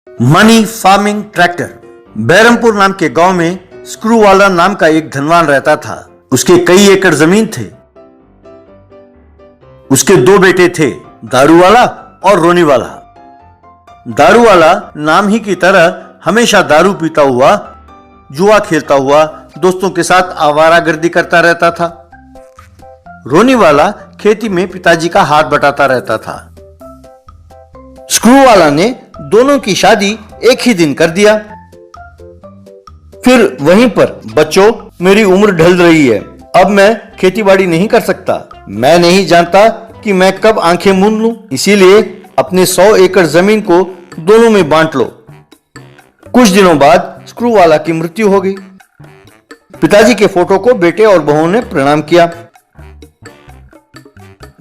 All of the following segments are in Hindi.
Money farming tractor. बैरमपुर नाम के गांव में स्क्रू वाला नाम का एक धनवान रहता था। उसके कई एकड़ जमीन थे। उसके दो बेटे थे, दारू वाला और रोनी वाला। दारू वाला नाम ही की तरह हमेशा दारू पीता हुआ, जुआ खेलता हुआ, दोस्तों के साथ आवारागर्दी करता रहता था। रोनी वाला खेती में पिताजी का हाथ बटाता रहता था। स्क्रू वाला ने दोनों की शादी एक ही दिन कर दिया। फिर वहीं पर, बच्चों मेरी उम्र ढल रही है, अब मैं खेतीबाड़ी नहीं कर सकता। मैं नहीं जानता कि मैं कब आंखें मूंद लूं, इसीलिए अपने 100 एकड़ जमीन को दोनों में बांट लो। कुछ दिनों बाद स्क्रू वाला की मृत्यु हो गई। पिताजी के फोटो को बेटे और बहू ने प्रणाम किया।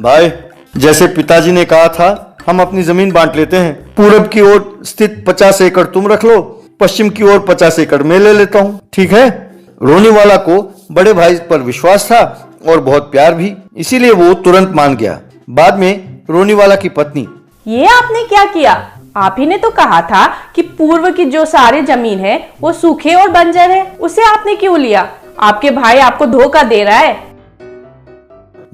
भाई, जैसे पिताजी ने कहा था, हम अपनी जमीन बांट लेते हैं। पूरब की ओर स्थित 50 एकड़ तुम रख लो, पश्चिम की ओर 50 एकड़ मैं ले लेता हूं, ठीक है? रोनी वाला को बड़े भाई पर विश्वास था और बहुत प्यार भी, इसीलिए वो तुरंत मान गया। बाद में रोनी वाला की पत्नी, ये आपने क्या किया? आप ही ने तो कहा था कि पूर्व की जो सारी जमीन है वो सूखे और बंजर है, उसे आपने क्यों लिया? आपके भाई आपको धोखा दे रहा है।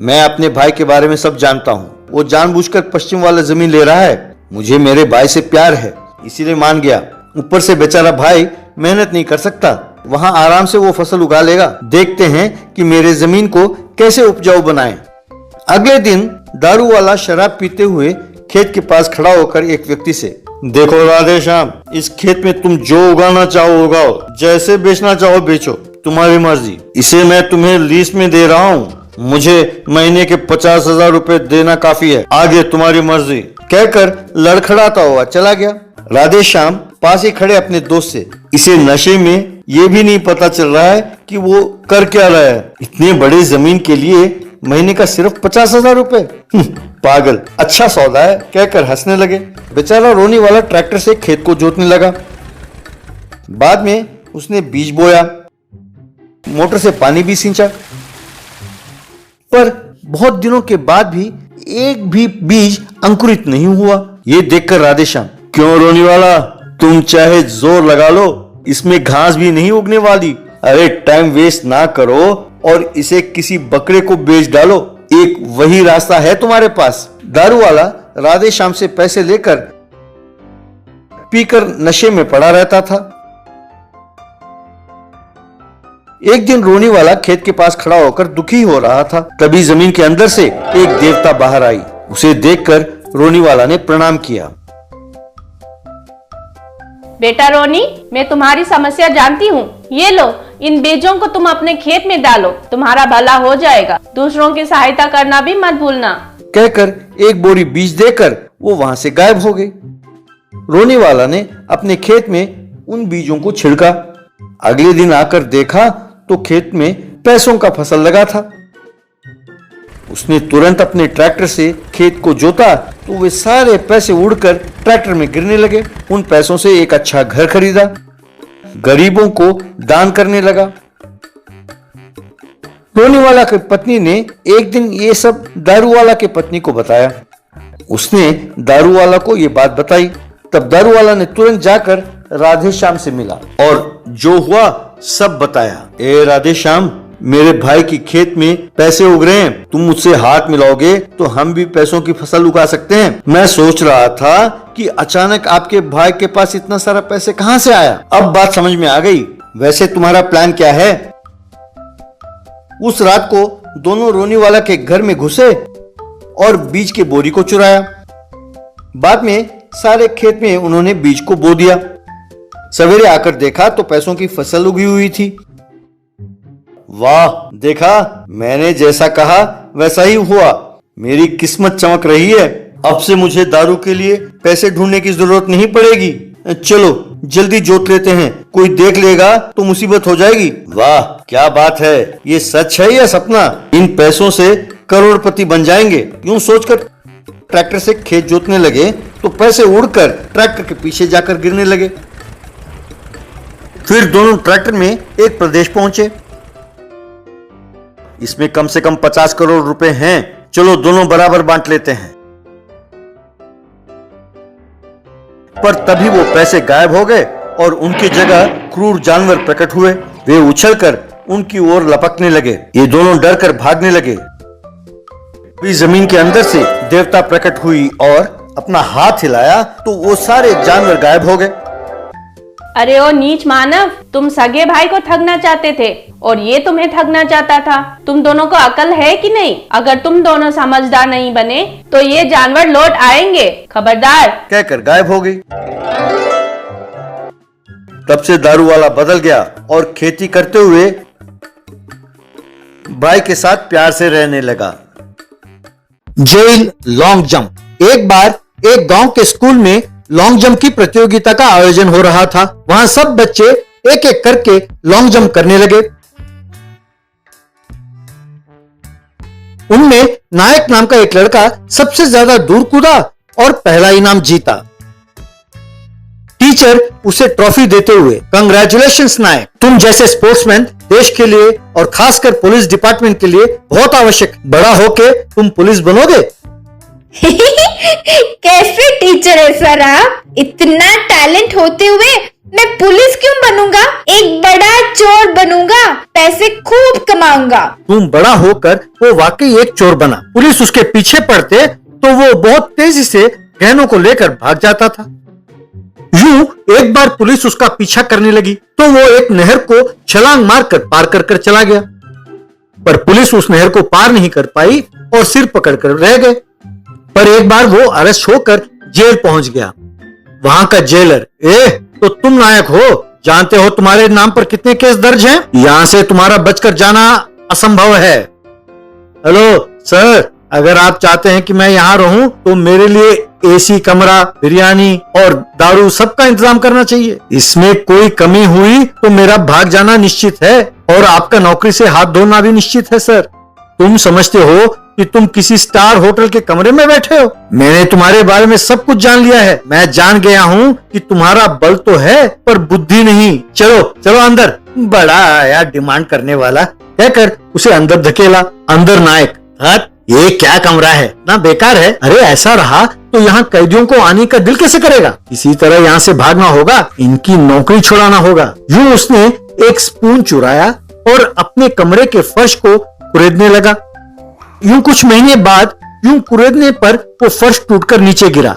मैं अपने भाई के बारे में सब जानता हूँ। वो जानबूझकर पश्चिम वाला जमीन ले रहा है। मुझे मेरे भाई से प्यार है, इसीलिए मान गया। ऊपर से बेचारा भाई मेहनत नहीं कर सकता, वहाँ आराम से वो फसल उगा लेगा। देखते हैं कि मेरे जमीन को कैसे उपजाऊ बनाएं। अगले दिन दारू वाला शराब पीते हुए खेत के पास खड़ा होकर एक व्यक्ति से, देखो राधे श्याम, इस खेत में तुम जो उगाना चाहो उगाओ, जैसे बेचना चाहो बेचो, तुम्हारी मर्जी। इसे मैं तुम्हें लीज में दे रहा हूँ, मुझे महीने के 50,000 रुपए देना काफी है, आगे तुम्हारी मर्जी, कहकर लड़खड़ाता हुआ चला गया। राधे श्याम पास ही खड़े अपने दोस्त से, इसे नशे में ये भी नहीं पता चल रहा है कि वो कर क्या रहा है। इतने बड़े जमीन के लिए महीने का सिर्फ 50,000 रुपए, पागल, अच्छा सौदा है, कहकर हंसने लगे। बेचारा रोनी वाला ट्रैक्टर से खेत को जोतने लगा। बाद में उसने बीज बोया, मोटर से पानी भी सींचा, पर बहुत दिनों के बाद भी एक भी बीज अंकुरित नहीं हुआ। ये देखकर राधेश्याम, क्यों रोनी वाला, तुम चाहे जोर लगा लो, इसमें घास भी नहीं उगने वाली। अरे टाइम वेस्ट ना करो और इसे किसी बकरे को बेच डालो, एक वही रास्ता है तुम्हारे पास। दारू वाला राधेश्याम से पैसे लेकर पीकर नशे में पड़ा रहता था। एक दिन रोनी वाला खेत के पास खड़ा होकर दुखी हो रहा था। तभी जमीन के अंदर से एक देवता बाहर आई। उसे देखकर रोनी वाला ने प्रणाम किया। बेटा रोनी, मैं तुम्हारी समस्या जानती हूँ। ये लो, इन बीजों को तुम अपने खेत में डालो, तुम्हारा भला हो जाएगा। दूसरों की सहायता करना भी मत भूलना, कहकर एक बोरी बीज देकर वो वहां से गायब हो गई। रोनी वाला ने अपने खेत में उन बीजों को छिड़का। अगले दिन आकर देखा तो खेत में पैसों का फसल लगा था। उसने तुरंत अपने ट्रैक्टर से खेत को जोता तो वे सारे पैसे उड़कर ट्रैक्टर में गिरने लगे। उन पैसों से एक अच्छा घर खरीदा, गरीबों को दान करने लगा। रोनी वाला की पत्नी ने एक दिन ये सब दारू वाला के पत्नी को बताया। उसने दारू वाला को ये बात बताई। तब दारू वाला ने तुरंत जाकर राधेश्याम से मिला और जो हुआ सब बताया। ए राधेश्याम, मेरे भाई की खेत में पैसे उग रहे हैं, तुम मुझसे हाथ मिलाओगे तो हम भी पैसों की फसल उगा सकते हैं। मैं सोच रहा था कि अचानक आपके भाई के पास इतना सारा पैसे कहां से आया। अब बात समझ में आ गई। वैसे तुम्हारा प्लान क्या है? उस रात को दोनों रोनी वाला के घर में घुसे और बीज के बोरी को चुराया। बाद में सारे खेत में उन्होंने बीज को बो दिया। सवेरे आकर देखा तो पैसों की फसल उगी हुई थी। वाह, देखा, मैंने जैसा कहा वैसा ही हुआ। मेरी किस्मत चमक रही है। अब से मुझे दारू के लिए पैसे ढूंढने की जरूरत नहीं पड़ेगी। चलो जल्दी जोत लेते हैं, कोई देख लेगा तो मुसीबत हो जाएगी। वाह, क्या बात है, ये सच है या सपना? इन पैसों से करोड़पति बन जाएंगे। यूं सोचकर ट्रैक्टर से खेत जोतने लगे तो पैसे उड़कर ट्रैक्टर के पीछे जाकर गिरने लगे। फिर दोनों ट्रैक्टर में एक प्रदेश पहुंचे। इसमें कम से कम 50 करोड़ रुपए हैं, चलो दोनों बराबर बांट लेते हैं। पर तभी वो पैसे गायब हो गए और उनकी जगह क्रूर जानवर प्रकट हुए। वे उछलकर उनकी ओर लपकने लगे। ये दोनों डर कर भागने लगे। भी जमीन के अंदर से देवता प्रकट हुई और अपना हाथ हिलाया तो वो सारे जानवर गायब हो गए। अरे ओ नीच मानव, तुम सगे भाई को ठगना चाहते थे और ये तुम्हें ठगना चाहता था। तुम दोनों को अकल है कि नहीं? अगर तुम दोनों समझदार नहीं बने तो ये जानवर लौट आएंगे, खबरदार। कहकर गायब हो गई। तब से दारू वाला बदल गया और खेती करते हुए भाई के साथ प्यार से रहने लगा। Jail long jump. एक बार एक गांव के स्कूल में लॉन्ग जंप की प्रतियोगिता का आयोजन हो रहा था। वहां सब बच्चे एक एक करके लॉन्ग जंप करने लगे। उनमें नायक नाम का एक लड़का सबसे ज्यादा दूर कूदा और पहला इनाम जीता। टीचर उसे ट्रॉफी देते हुए, कंग्रेचुलेशंस नायक, तुम जैसे स्पोर्ट्समैन देश के लिए और खासकर पुलिस डिपार्टमेंट के लिए बहुत आवश्यक। बड़ा होके तुम पुलिस बनोगे। कैसे टीचर है सर आप? इतना टैलेंट होते हुए मैं पुलिस क्यों बनूंगा? एक बड़ा चोर बनूंगा, पैसे खूब कमाऊंगा। तुम बड़ा होकर वो वाकई एक चोर बना। पुलिस उसके पीछे पड़ते तो वो बहुत तेजी से गहनों को लेकर भाग जाता था। यूं एक बार पुलिस उसका पीछा करने लगी तो वो एक नहर को छलांग मारकर पार कर चला गया, पर पुलिस उस नहर को पार नहीं कर पाई और सिर पकड़कर रह गए। पर एक बार वो अरेस्ट होकर जेल पहुंच गया। वहां का जेलर, तो तुम नायक हो, जानते हो तुम्हारे नाम पर कितने केस दर्ज हैं? यहां से तुम्हारा बचकर जाना असंभव है। हेलो सर, अगर आप चाहते हैं कि मैं यहाँ रहूं तो मेरे लिए एसी कमरा, बिरयानी और दारू सबका इंतजाम करना चाहिए। इसमें कोई कमी हुई तो मेरा भाग जाना निश्चित है और आपका नौकरी से हाथ धोना भी निश्चित है सर। तुम समझते हो कि तुम किसी स्टार होटल के कमरे में बैठे हो? मैंने तुम्हारे बारे में सब कुछ जान लिया है। मैं जान गया हूँ कि तुम्हारा बल तो है पर बुद्धि नहीं। चलो चलो अंदर। बड़ा आया डिमांड करने वाला, कहकर उसे अंदर धकेला। अंदर नायक, ये क्या कमरा है, ना बेकार है। अरे ऐसा रहा तो यहाँ कैदियों को आने का दिल कैसे करेगा? इसी तरह यहाँ से भागना होगा, इनकी नौकरी छुड़ाना होगा। यूं उसने एक स्पून चुराया और अपने कमरे के फर्श को कुरेदने लगा। यूं कुछ महीने बाद यूं कुरेदने पर वो फर्श टूटकर नीचे गिरा।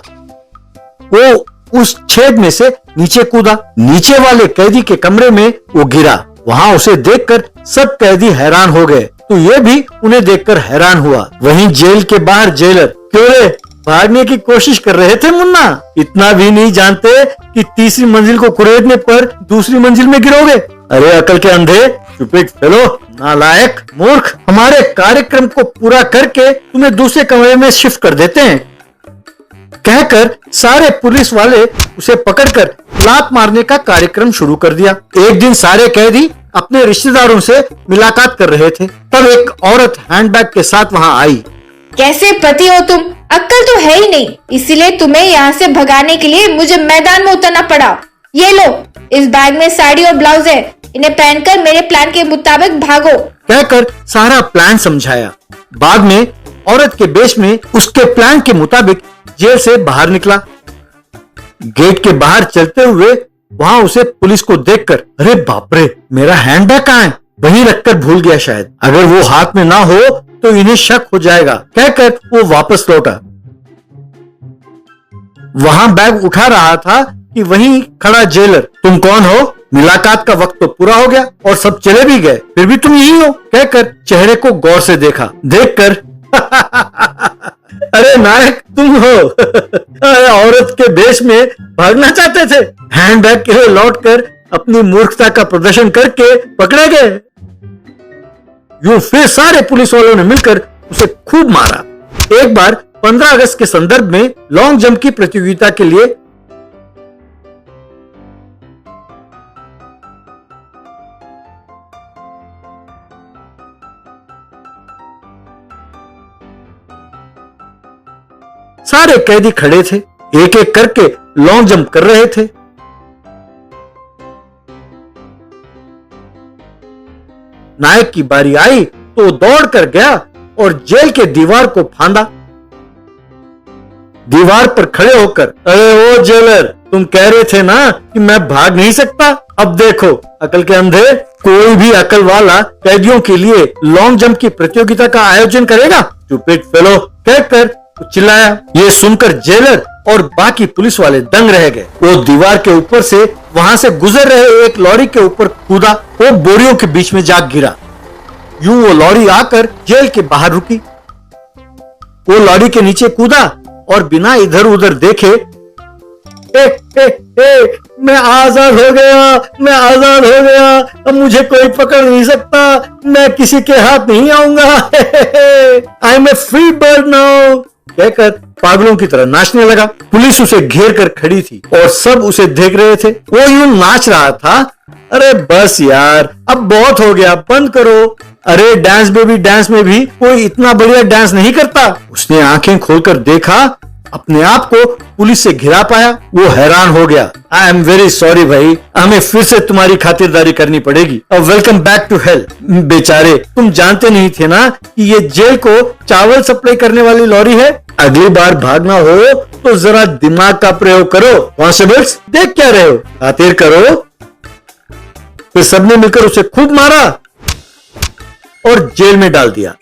वो उस छेद में से नीचे कूदा। नीचे वाले कैदी के कमरे में वो गिरा। वहां उसे देखकर सब कैदी हैरान हो गए तो ये भी उन्हें देखकर हैरान हुआ। वहीं जेल के बाहर जेलर, क्यों रे, भागने की कोशिश कर रहे थे मुन्ना? इतना भी नहीं जानते कि तीसरी मंजिल को कुरेदने पर दूसरी मंजिल में गिरोगे? अरे अकल के अंधे, स्टूपिड फेलो, नालायक, मूर्ख। हमारे कार्यक्रम को पूरा करके तुम्हें दूसरे कमरे में शिफ्ट कर देते हैं, कहकर सारे पुलिस वाले उसे पकड़कर लात मारने का कार्यक्रम शुरू कर दिया। एक दिन सारे कैदी अपने रिश्तेदारों से मुलाकात कर रहे थे, तब एक औरत हैंडबैग के साथ वहां आई। कैसे पति हो तुम? अक्ल तो है ही नहीं, इसीलिए तुम्हें यहाँ से भगाने के लिए मुझे मैदान में उतरना पड़ा। ये लो, इस बैग में साड़ी और ब्लाउज है, इन्हें पहनकर मेरे प्लान के मुताबिक भागो, कहकर सारा प्लान समझाया। बाद में औरत के बेश में उसके प्लान के मुताबिक जेल से बाहर निकला। गेट के बाहर चलते हुए वहां उसे पुलिस को देखकर, अरे बाप रे, मेरा हैंडबैग कहाँ है? वहीं रखकर भूल गया शायद। अगर वो हाथ में ना हो तो इन्हें शक हो जाएगा, कहकर वो वापस लौटा। वहां बैग उठा रहा था कि वहीं खड़ा जेलर, तुम कौन हो? मुलाकात का वक्त तो पूरा हो गया और सब चले भी गए, फिर भी तुम यही हो, कहकर चेहरे को गौर से देखा। देखकर अरे नायक तुम हो। औरत के देश में भागना चाहते थे, हैंडबैग के लिए लौटकर अपनी मूर्खता का प्रदर्शन करके पकड़े गए। यूं फिर सारे पुलिस वालों ने मिलकर उसे खूब मारा। एक बार 15 अगस्त के संदर्भ में लॉन्ग जंप की प्रतियोगिता के लिए सारे कैदी खड़े थे, एक एक करके लॉन्ग जंप कर रहे थे। नायक की बारी आई तो दौड़ कर गया और जेल के दीवार को फांदा। दीवार पर खड़े होकर, अरे ओ जेलर, तुम कह रहे थे ना कि मैं भाग नहीं सकता। अब देखो अकल के अंधे, कोई भी अकल वाला कैदियों के लिए लॉन्ग जंप की प्रतियोगिता का आयोजन करेगा? स्टूपिड फेलो कहकर चिल्लाया। ये सुनकर जेलर और बाकी पुलिस वाले दंग रह गए। वो दीवार के ऊपर से वहां से गुजर रहे एक लॉरी के ऊपर कूदा। वो बोरियों के बीच में जाग गिरा। यूं वो लॉरी आकर जेल के बाहर रुकी। वो लॉरी के नीचे कूदा और बिना इधर उधर देखे मैं आजाद हो गया, मैं आजाद हो गया, अब मुझे कोई पकड़ नहीं सकता, मैं किसी के हाथ नहीं आऊंगा, I am a free bird now कहकर पागलों की तरह नाचने लगा। पुलिस उसे घेर कर खड़ी थी और सब उसे देख रहे थे। वो यूं नाच रहा था। अरे बस यार, अब बहुत हो गया, बंद करो। अरे डांस बेबी डांस में भी कोई इतना बढ़िया डांस नहीं करता। उसने आंखें खोलकर देखा, अपने आप को पुलिस से घिरा पाया। वो हैरान हो गया। आई एम वेरी सॉरी भाई, हमें फिर से तुम्हारी खातिरदारी करनी पड़ेगी। Welcome back to hell. बेचारे, तुम जानते नहीं थे ना कि ये जेल को चावल सप्लाई करने वाली लॉरी है। अगली बार भागना हो तो जरा दिमाग का प्रयोग करो। कॉन्स्टेबल्स, देख क्या रहे हो, खातिर करो। फिर सबने मिलकर उसे खूब मारा और जेल में डाल दिया।